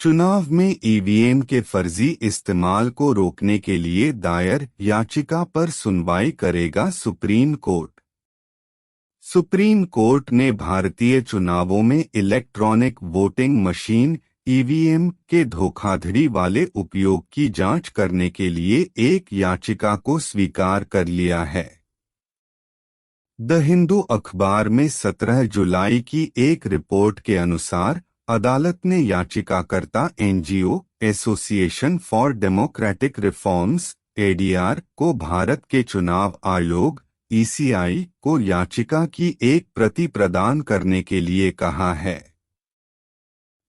चुनाव में ईवीएम के फर्जी इस्तेमाल को रोकने के लिए दायर याचिका पर सुनवाई करेगा सुप्रीम कोर्ट। सुप्रीम कोर्ट ने भारतीय चुनावों में इलेक्ट्रॉनिक वोटिंग मशीन ईवीएम के धोखाधड़ी वाले उपयोग की जांच करने के लिए एक याचिका को स्वीकार कर लिया है। द हिंदू अखबार में 17 जुलाई की एक रिपोर्ट के अनुसार अदालत ने याचिकाकर्ता NGO association for democratic reforms ADR को भारत के चुनाव आयोग ईसीआई को याचिका की एक प्रति प्रदान करने के लिए कहा है।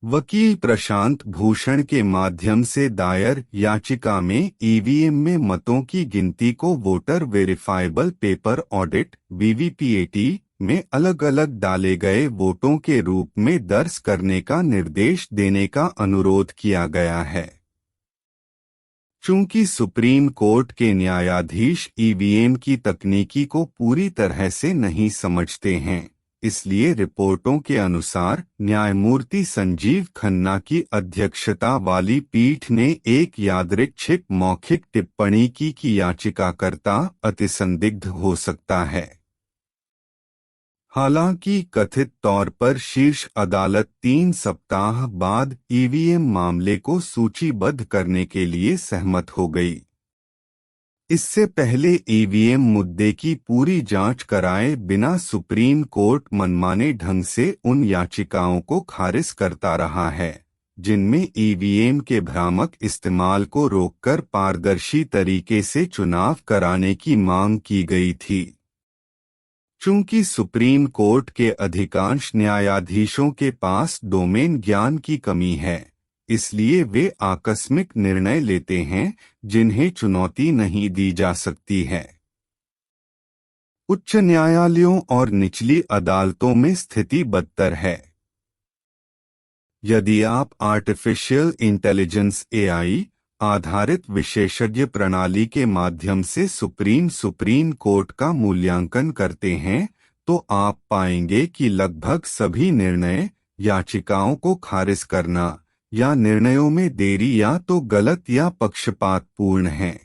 वकील प्रशांत भूषण के माध्यम से दायर याचिका में ईवीएम में मतों की गिनती को voter verifiable paper audit VVPAT में अलग अलग डाले गए वोटों के रूप में दर्ज करने का निर्देश देने का अनुरोध किया गया है। चूंकि सुप्रीम कोर्ट के न्यायाधीश ईवीएम की तकनीकी को पूरी तरह से नहीं समझते हैं, इसलिए रिपोर्टों के अनुसार न्यायमूर्ति संजीव खन्ना की अध्यक्षता वाली पीठ ने एक यादृच्छिक मौखिक टिप्पणी की कि याचिकाकर्ता अतिसंदिग्ध हो सकता है। हालांकि कथित तौर पर शीर्ष अदालत 3 सप्ताह बाद ईवीएम मामले को सूचीबद्ध करने के लिए सहमत हो गई। इससे पहले ईवीएम मुद्दे की पूरी जांच कराए बिना सुप्रीम कोर्ट मनमाने ढंग से उन याचिकाओं को खारिज करता रहा है जिनमें ईवीएम के भ्रामक इस्तेमाल को रोककर पारदर्शी तरीके से चुनाव कराने की मांग की गई थी। चूंकि सुप्रीम कोर्ट के अधिकांश न्यायाधीशों के पास डोमेन ज्ञान की कमी है, इसलिए वे आकस्मिक निर्णय लेते हैं जिन्हें चुनौती नहीं दी जा सकती है। उच्च न्यायालयों और निचली अदालतों में स्थिति बदतर है। यदि आप आर्टिफिशियल इंटेलिजेंस एआई आधारित विशेषज्ञ प्रणाली के माध्यम से सुप्रीम कोर्ट का मूल्यांकन करते हैं, तो आप पाएंगे कि लगभग सभी निर्णय याचिकाओं को खारिज करना या निर्णयों में देरी या तो गलत या पक्षपातपूर्ण हैं।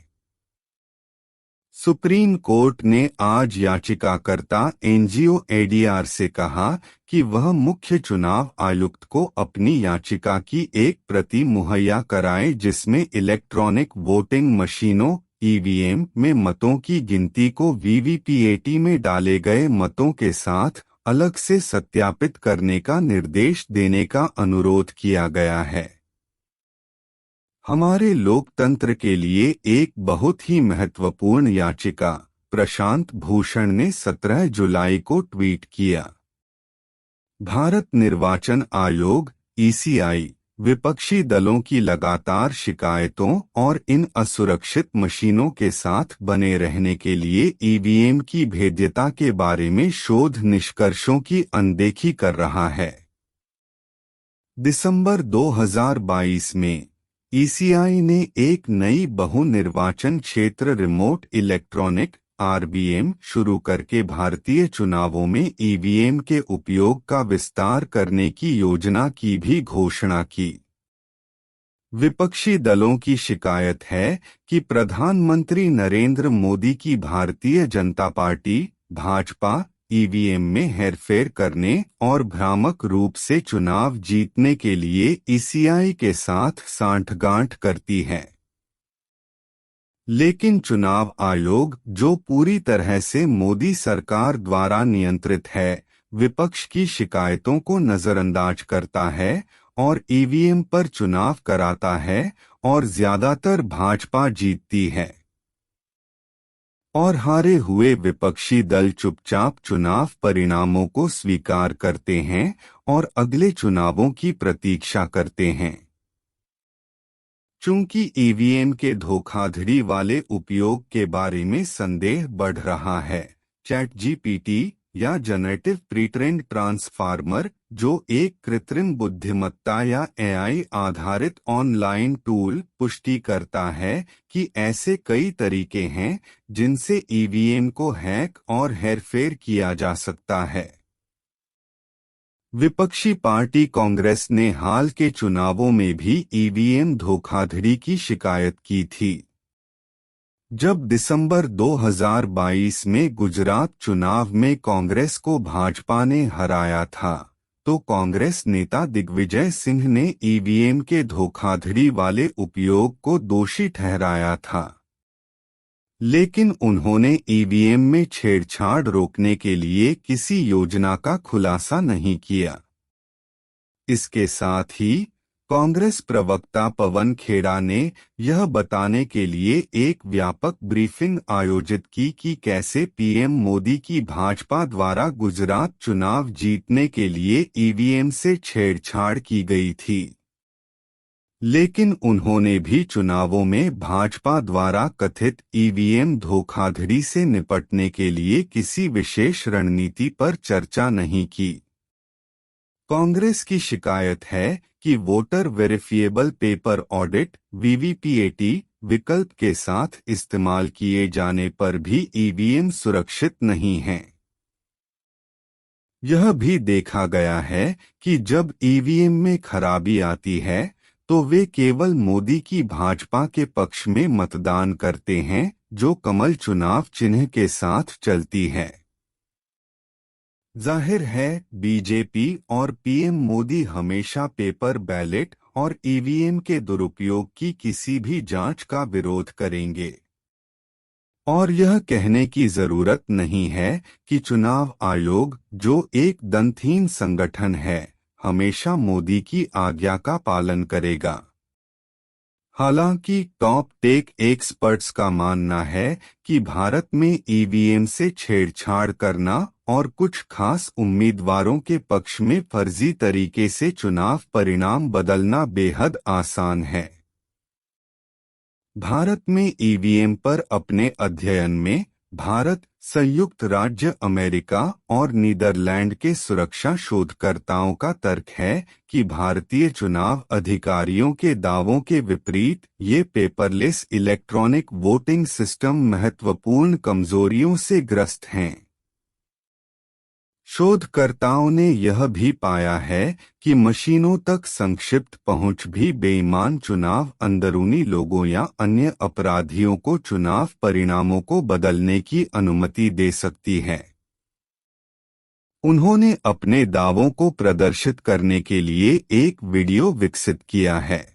सुप्रीम कोर्ट ने आज याचिकाकर्ता एनजीओ एडीआर से कहा कि वह मुख्य चुनाव आयुक्त को अपनी याचिका की एक प्रति मुहैया कराए जिसमें इलेक्ट्रॉनिक वोटिंग मशीनों ईवीएम में मतों की गिनती को वीवीपीएटी में डाले गए मतों के साथ अलग से सत्यापित करने का निर्देश देने का अनुरोध किया गया है। हमारे लोकतंत्र के लिए एक बहुत ही महत्वपूर्ण याचिका, प्रशांत भूषण ने 17 जुलाई को ट्वीट किया। भारत निर्वाचन आयोग ईसीआई विपक्षी दलों की लगातार शिकायतों और इन असुरक्षित मशीनों के साथ बने रहने के लिए ईवीएम की भेद्यता के बारे में शोध निष्कर्षों की अनदेखी कर रहा है। दिसंबर 2022 में ईसीआई ने एक नई बहु निर्वाचन क्षेत्र रिमोट इलेक्ट्रॉनिक आरबीएम शुरू करके भारतीय चुनावों में ईवीएम के उपयोग का विस्तार करने की योजना की भी घोषणा की। विपक्षी दलों की शिकायत है कि प्रधानमंत्री नरेंद्र मोदी की भारतीय जनता पार्टी भाजपा ईवीएम में हेरफेर करने और भ्रामक रूप से चुनाव जीतने के लिए ईसीआई के साथ सांठगांठ करती है। लेकिन चुनाव आयोग, जो पूरी तरह से मोदी सरकार द्वारा नियंत्रित है, विपक्ष की शिकायतों को नजरअंदाज करता है और ईवीएम पर चुनाव कराता है और ज्यादातर भाजपा जीतती है। और हारे हुए विपक्षी दल चुपचाप चुनाव परिणामों को स्वीकार करते हैं और अगले चुनावों की प्रतीक्षा करते हैं। चूंकि ईवीएम के धोखाधड़ी वाले उपयोग के बारे में संदेह बढ़ रहा है, चैटजीपीटी या जनरेटिव प्रीट्रेंड ट्रांसफार्मर, जो एक कृत्रिम बुद्धिमत्ता या एआई आधारित ऑनलाइन टूल, पुष्टि करता है कि ऐसे कई तरीके हैं जिनसे ईवीएम को हैक और हेरफेर किया जा सकता है। विपक्षी पार्टी कांग्रेस ने हाल के चुनावों में भी ईवीएम धोखाधड़ी की शिकायत की थी। जब दिसंबर 2022 में गुजरात चुनाव में कांग्रेस को भाजपा ने हराया था, तो कांग्रेस नेता दिग्विजय सिंह ने ईवीएम के धोखाधड़ी वाले उपयोग को दोषी ठहराया था। लेकिन उन्होंने ईवीएम में छेड़छाड़ रोकने के लिए किसी योजना का खुलासा नहीं किया। इसके साथ ही कांग्रेस प्रवक्ता पवन खेड़ा ने यह बताने के लिए एक व्यापक ब्रीफिंग आयोजित की कि कैसे पीएम मोदी की भाजपा द्वारा गुजरात चुनाव जीतने के लिए ईवीएम से छेड़छाड़ की गई थी। लेकिन उन्होंने भी चुनावों में भाजपा द्वारा कथित ईवीएम धोखाधड़ी से निपटने के लिए किसी विशेष रणनीति पर चर्चा नहीं की। कांग्रेस की शिकायत है कि voter verifiable paper audit (VVPAT) विकल्प के साथ इस्तेमाल किए जाने पर भी ईवीएम सुरक्षित नहीं हैं। यह भी देखा गया है कि जब ईवीएम में खराबी आती है तो वे केवल मोदी की भाजपा के पक्ष में मतदान करते हैं, जो कमल चुनाव चिन्ह के साथ चलती है। जाहिर है बीजेपी और पीएम मोदी हमेशा पेपर बैलेट और ईवीएम के दुरुपयोग की किसी भी जांच का विरोध करेंगे। और यह कहने की जरूरत नहीं है कि चुनाव आयोग, जो एक दंतहीन संगठन है, हमेशा मोदी की आज्ञा का पालन करेगा। हालांकि टॉप टेक एक्सपर्ट्स का मानना है कि भारत में ईवीएम से छेड़छाड़ करना और कुछ खास उम्मीदवारों के पक्ष में फर्जी तरीके से चुनाव परिणाम बदलना बेहद आसान है। भारत में ईवीएम पर अपने अध्ययन में भारत, संयुक्त राज्य अमेरिका और नीदरलैंड के सुरक्षा शोधकर्ताओं का तर्क है कि भारतीय चुनाव अधिकारियों के दावों के विपरीत ये पेपरलेस इलेक्ट्रॉनिक वोटिंग सिस्टम महत्वपूर्ण कमजोरियों से ग्रस्त हैं। शोधकर्ताओं ने यह भी पाया है कि मशीनों तक संक्षिप्त पहुंच भी बेईमान चुनाव अंदरूनी लोगों या अन्य अपराधियों को चुनाव परिणामों को बदलने की अनुमति दे सकती है। उन्होंने अपने दावों को प्रदर्शित करने के लिए एक वीडियो विकसित किया है।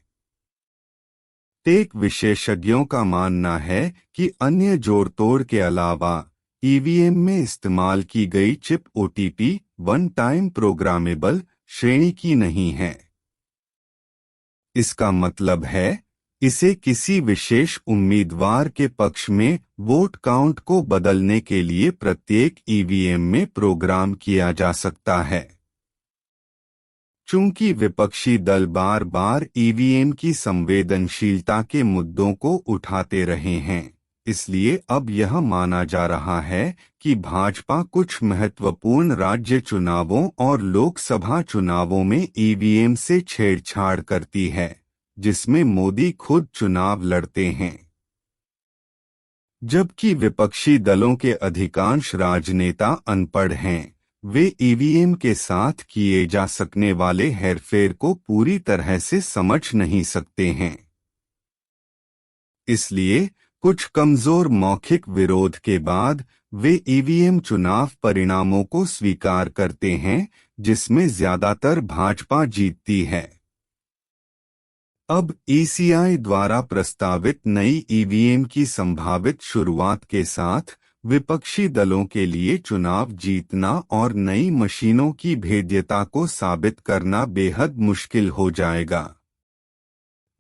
टेक विशेषज्ञों का मानना है कि अन्य जोड़तोड़ के अलावा ईवीएम में इस्तेमाल की गई chip OTP one time programmable श्रेणी की नहीं है। इसका मतलब है इसे किसी विशेष उम्मीदवार के पक्ष में वोट काउंट को बदलने के लिए प्रत्येक ईवीएम में प्रोग्राम किया जा सकता है। चूंकि विपक्षी दल बार बार ईवीएम की संवेदनशीलता के मुद्दों को उठाते रहे हैं, इसलिए अब यह माना जा रहा है कि भाजपा कुछ महत्वपूर्ण राज्य चुनावों और लोकसभा चुनावों में ईवीएम से छेड़छाड़ करती है, जिसमें मोदी खुद चुनाव लड़ते हैं। जबकि विपक्षी दलों के अधिकांश राजनेता अनपढ़ हैं, वे ईवीएम के साथ किए जा सकने वाले हेरफेर को पूरी तरह से समझ नहीं सकते हैं। इसलिए कुछ कमजोर मौखिक विरोध के बाद वे ईवीएम चुनाव परिणामों को स्वीकार करते हैं, जिसमें ज्यादातर भाजपा जीतती है। अब ईसीआई द्वारा प्रस्तावित नई ईवीएम की संभावित शुरुआत के साथ विपक्षी दलों के लिए चुनाव जीतना और नई मशीनों की भेद्यता को साबित करना बेहद मुश्किल हो जाएगा।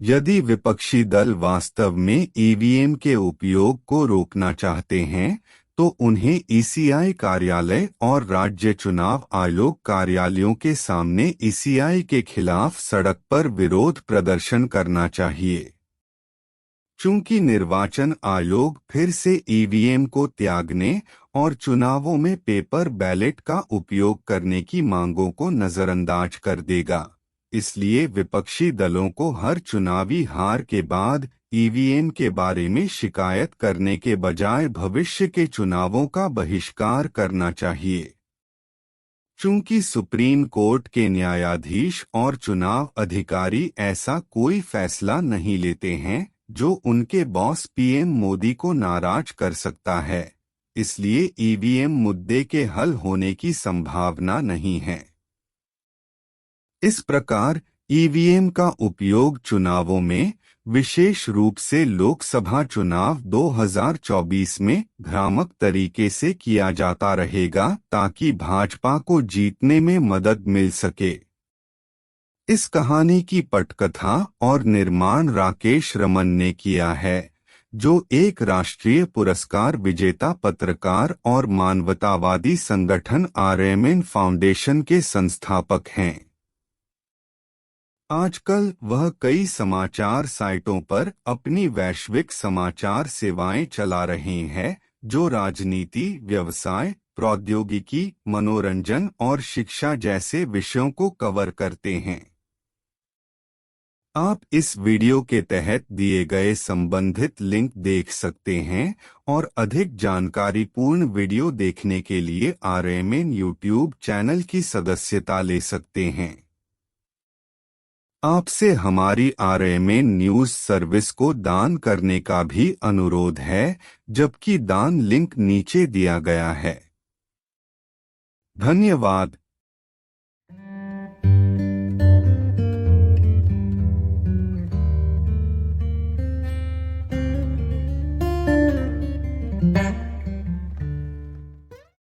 यदि विपक्षी दल वास्तव में ईवीएम के उपयोग को रोकना चाहते हैं, तो उन्हें ईसीआई कार्यालय और राज्य चुनाव आयोग कार्यालयों के सामने ईसीआई के खिलाफ सड़क पर विरोध प्रदर्शन करना चाहिए। चूंकि निर्वाचन आयोग फिर से ईवीएम को त्यागने और चुनावों में पेपर बैलेट का उपयोग करने की मांगों को नजरअंदाज कर देगा, इसलिए विपक्षी दलों को हर चुनावी हार के बाद ईवीएम के बारे में शिकायत करने के बजाय भविष्य के चुनावों का बहिष्कार करना चाहिए। चूंकि सुप्रीम कोर्ट के न्यायाधीश और चुनाव अधिकारी ऐसा कोई फैसला नहीं लेते हैं जो उनके बॉस पीएम मोदी को नाराज कर सकता है, इसलिए ईवीएम मुद्दे के हल होने की संभावना नहीं है। इस प्रकार ईवीएम का उपयोग चुनावों में, विशेष रूप से लोकसभा चुनाव 2024 में भ्रामक तरीके से किया जाता रहेगा ताकि भाजपा को जीतने में मदद मिल सके। इस कहानी की पटकथा और निर्माण राकेश रमन ने किया है, जो एक राष्ट्रीय पुरस्कार विजेता पत्रकार और मानवतावादी संगठन आरएमएन फाउंडेशन के संस्थापक हैं। आजकल वह कई समाचार साइटों पर अपनी वैश्विक समाचार सेवाएं चला रहे हैं, जो राजनीति, व्यवसाय, प्रौद्योगिकी, मनोरंजन और शिक्षा जैसे विषयों को कवर करते हैं। आप इस वीडियो के तहत दिए गए संबंधित लिंक देख सकते हैं और अधिक जानकारीपूर्ण वीडियो देखने के लिए आरएमएन यूट्यूब चैनल की सदस्यता ले सकते हैं। आपसे हमारी आरएमएन न्यूज सर्विस को दान करने का भी अनुरोध है, जबकि दान लिंक नीचे दिया गया है। धन्यवाद।